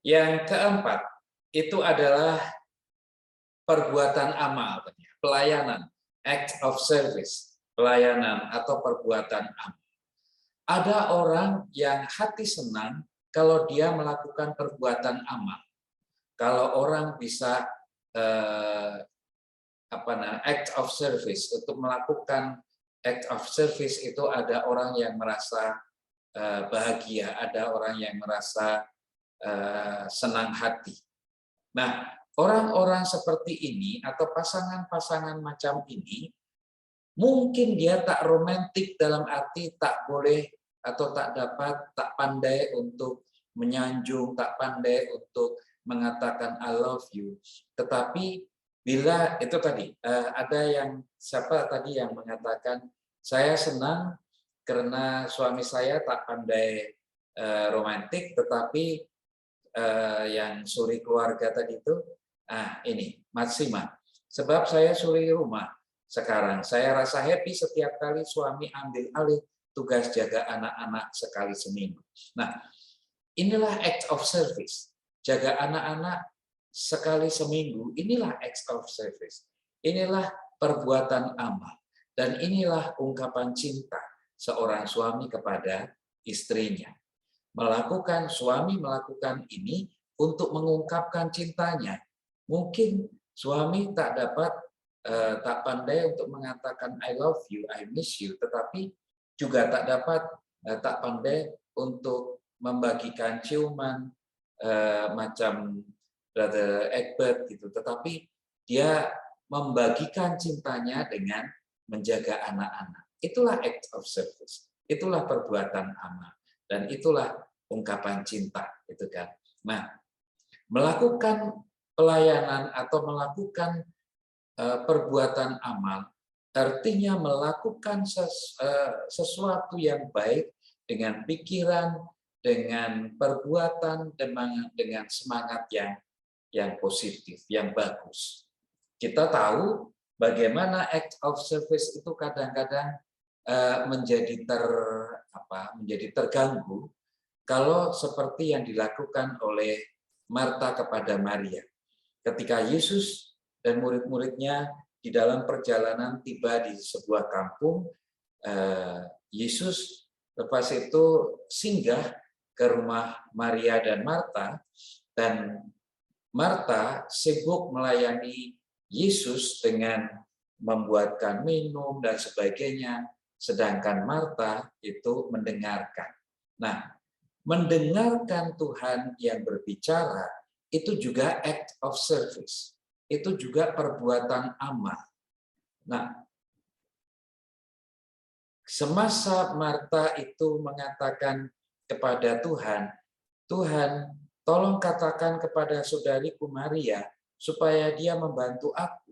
Yang keempat, itu adalah perbuatan amal, pelayanan, act of service, pelayanan atau perbuatan amal. Ada orang yang hati senang kalau dia melakukan perbuatan amal. Kalau orang bisa act of service, untuk melakukan act of service itu ada orang yang merasa bahagia, ada orang yang merasa senang hati. Nah, orang-orang seperti ini atau pasangan-pasangan macam ini, mungkin dia tak romantik dalam arti tak boleh atau tak dapat, tak pandai untuk menyanjung, tak pandai untuk mengatakan I love you. Tetapi bila itu tadi, ada yang siapa tadi yang mengatakan saya senang karena suami saya tak pandai romantik, tetapi yang suri keluarga tadi itu, ini Matsima. Sebab saya suri rumah sekarang. Saya rasa happy setiap kali suami ambil alih tugas jaga anak-anak sekali seminggu. Nah, inilah act of service. Jaga anak-anak sekali seminggu, inilah act of service. Inilah perbuatan amal. Dan inilah ungkapan cinta seorang suami kepada istrinya. Suami melakukan ini untuk mengungkapkan cintanya. Mungkin suami tak pandai untuk mengatakan I love you, I miss you, tetapi juga tak pandai untuk membagikan ciuman macam Brother Egbert gitu, tetapi dia membagikan cintanya dengan menjaga anak-anak. Itulah act of service, itulah perbuatan amal, dan itulah ungkapan cinta, itu kan. Nah, melakukan pelayanan atau melakukan perbuatan amal artinya melakukan sesuatu yang baik dengan pikiran, dengan perbuatan, dengan semangat yang positif, yang bagus. Kita tahu bagaimana act of service itu kadang-kadang menjadi terganggu kalau seperti yang dilakukan oleh Marta kepada Maria. Ketika Yesus dan murid-muridnya di dalam perjalanan tiba di sebuah kampung, Yesus lepas itu singgah ke rumah Maria dan Marta, dan Marta sibuk melayani Yesus dengan membuatkan minum dan sebagainya, sedangkan Marta itu mendengarkan. Nah, mendengarkan Tuhan yang berbicara itu juga act of service. Itu juga perbuatan amal. Nah, semasa Marta itu mengatakan kepada Tuhan, Tuhan, tolong katakan kepada saudariku Maria supaya dia membantu aku.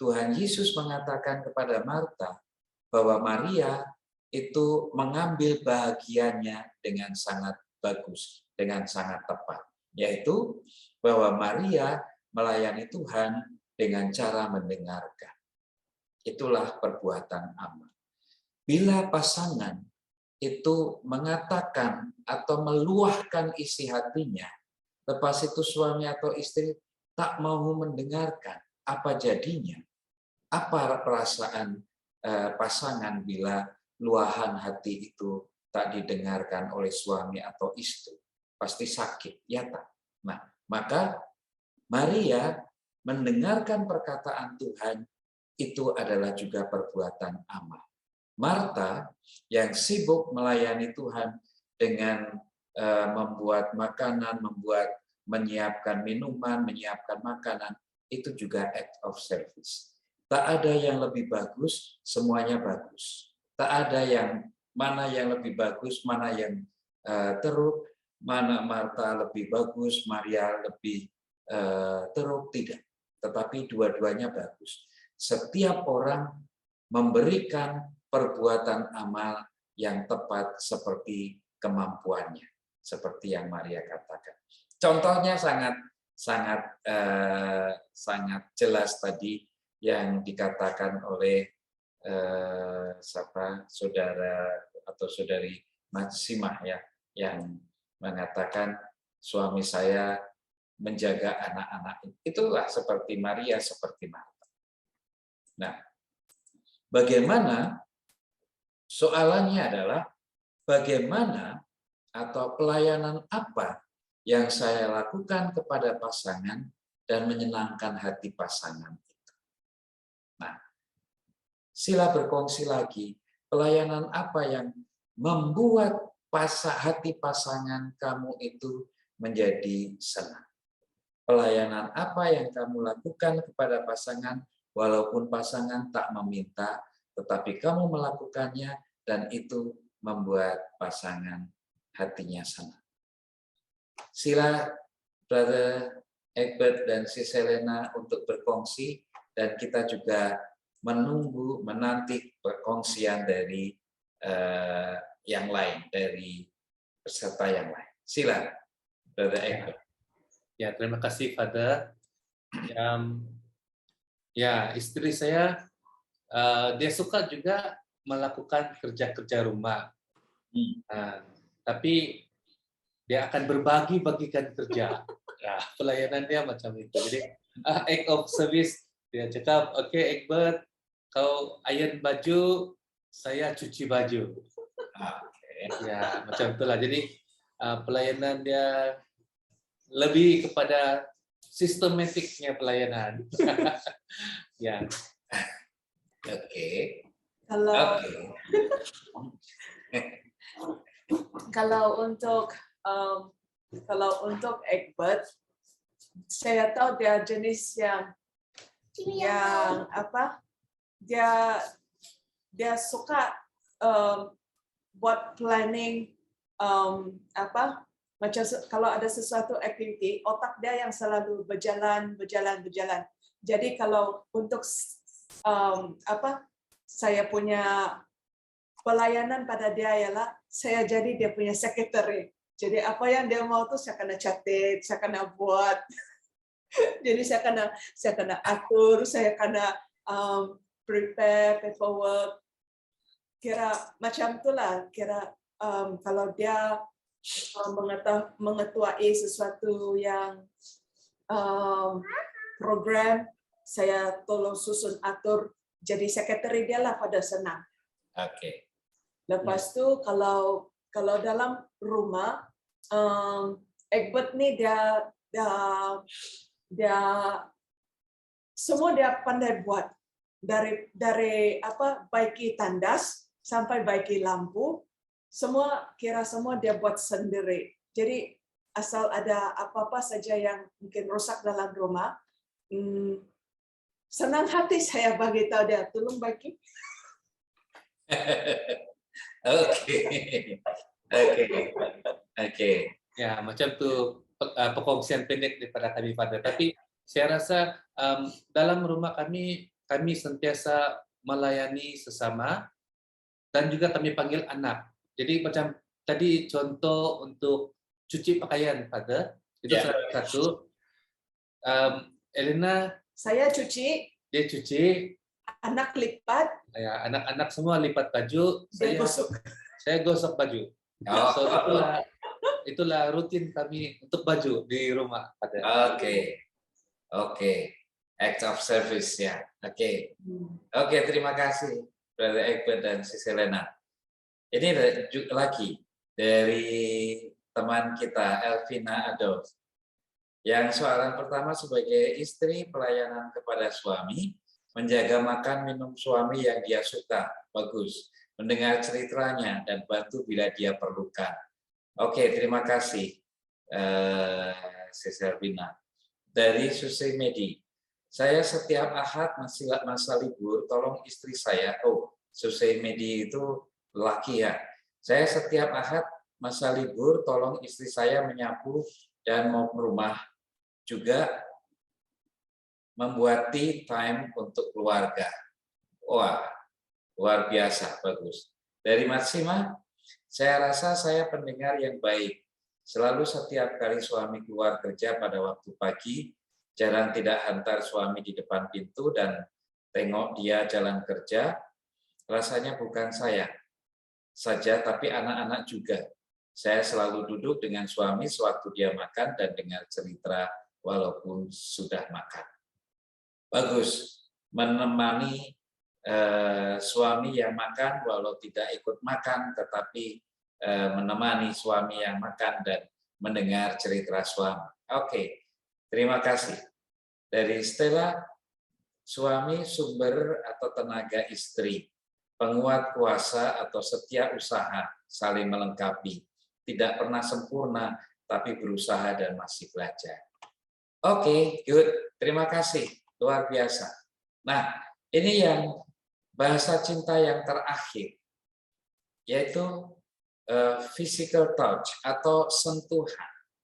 Tuhan Yesus mengatakan kepada Marta bahwa Maria itu mengambil bahagiannya dengan sangat bagus, dengan sangat tepat, yaitu bahwa Maria melayani Tuhan dengan cara mendengarkan. Itulah perbuatan amal. Bila pasangan itu mengatakan atau meluahkan isi hatinya, lepas itu suami atau istri tak mau mendengarkan, apa jadinya? Apa perasaan pasangan bila luahan hati itu tak didengarkan oleh suami atau istri? Pasti sakit, ya tak? Nah, maka Maria mendengarkan perkataan Tuhan itu adalah juga perbuatan amal. Marta yang sibuk melayani Tuhan dengan membuat makanan, menyiapkan minuman, menyiapkan makanan, itu juga act of service. Tak ada yang lebih bagus, semuanya bagus. Tak ada yang mana yang lebih bagus, mana yang teruk, mana Marta lebih bagus, Maria lebih teruk, tidak. Tetapi dua-duanya bagus. Setiap orang memberikan perbuatan amal yang tepat seperti kemampuannya, seperti yang Maria katakan. Contohnya sangat jelas tadi yang dikatakan oleh saudara atau saudari Matsimah ya, yang mengatakan suami saya menjaga anak-anak. Itulah seperti Maria, seperti Marta. Nah, bagaimana, soalannya adalah bagaimana atau pelayanan apa yang saya lakukan kepada pasangan dan menyenangkan hati pasangan itu. Nah, sila berkongsi lagi, pelayanan apa yang membuat hati pasangan kamu itu menjadi senang. Pelayanan apa yang kamu lakukan kepada pasangan, walaupun pasangan tak meminta, tetapi kamu melakukannya dan itu membuat pasangan hatinya senang. Sila Brother Egbert dan Sis Helena untuk berkongsi, dan kita juga menanti perkongsian dari yang lain, dari peserta yang lain. Sila Brother Egbert. Ya, terima kasih Father. Ya, istri saya dia suka juga melakukan kerja-kerja rumah. Tapi dia akan bagikan kerja. Ya, pelayanan dia macam itu. Jadi act of service, dia cakap, oke, Egbert, kau iron baju, saya cuci baju. Ya, macam itulah. Jadi pelayanan dia lebih kepada sistematiknya pelayanan. Ya. Oke. Kalau untuk Egbert, saya tahu dia jenis yang apa? Dia suka buat planning apa? Macam kalau ada sesuatu aktiviti, otak dia yang selalu berjalan. Jadi kalau untuk apa? Saya punya pelayanan pada dia ialah saya jadi dia punya secretary. Jadi apa yang dia mau tuh saya kena catat, saya kena buat. Jadi saya kena atur, saya kena prepare paperwork. Kira macam itulah. Kira kalau dia mengetuai sesuatu yang program, saya tolong susun atur. Jadi sekretari dia lah pada senang. Oke. Lepas tu kalau dalam rumah, Egbert ni dia semua dia pandai buat, dari apa, baiki tandas sampai baiki lampu, semua dia buat sendiri. Jadi asal ada apa-apa saja yang mungkin rusak dalam rumah, senang hati saya bagi tahu dia, tolong baiki. Oke. Ya, macam tu perkongsian pendek daripada kami pada. Tapi saya rasa dalam rumah kami sentiasa melayani sesama dan juga kami panggil anak. Jadi macam tadi contoh untuk cuci pakaian pada itu salah satu. Elena, saya cuci, dia cuci, anak lipat, ya, anak-anak semua lipat baju, saya gosok baju. So itulah rutin kami untuk baju di rumah pada. Oke. Act of service ya. Oke, terima kasih Brother Egbert dan Sis Helena. Ini lagi dari teman kita Elvina Adolf. Yang soalan pertama, sebagai istri, pelayanan kepada suami, menjaga makan minum suami yang dia suka, bagus. Mendengar ceritanya dan bantu bila dia perlukan. Oke, terima kasih Sis Elvina. Dari Susi Medi, saya setiap Ahad masa libur, tolong istri saya, Susi Medi itu laki ya. Saya setiap Ahad masa libur, tolong istri saya menyapu dan mau ke rumah, juga membuat tea time untuk keluarga. Wah, luar biasa, bagus. Dari Matsima, saya rasa saya pendengar yang baik. Selalu setiap kali suami keluar kerja pada waktu pagi, jarang tidak hantar suami di depan pintu dan tengok dia jalan kerja. Rasanya bukan saya saja, tapi anak-anak juga. Saya selalu duduk dengan suami sewaktu dia makan dan dengar cerita walaupun sudah makan. Bagus, menemani suami yang makan walau tidak ikut makan, tetapi menemani suami yang makan dan mendengar cerita suami. Oke, terima kasih. Dari Stella, suami sumber atau tenaga istri, penguat kuasa atau setia usaha, saling melengkapi. Tidak pernah sempurna, tapi berusaha dan masih belajar. Oke, good. Terima kasih. Luar biasa. Nah, ini yang bahasa cinta yang terakhir, yaitu physical touch atau sentuhan.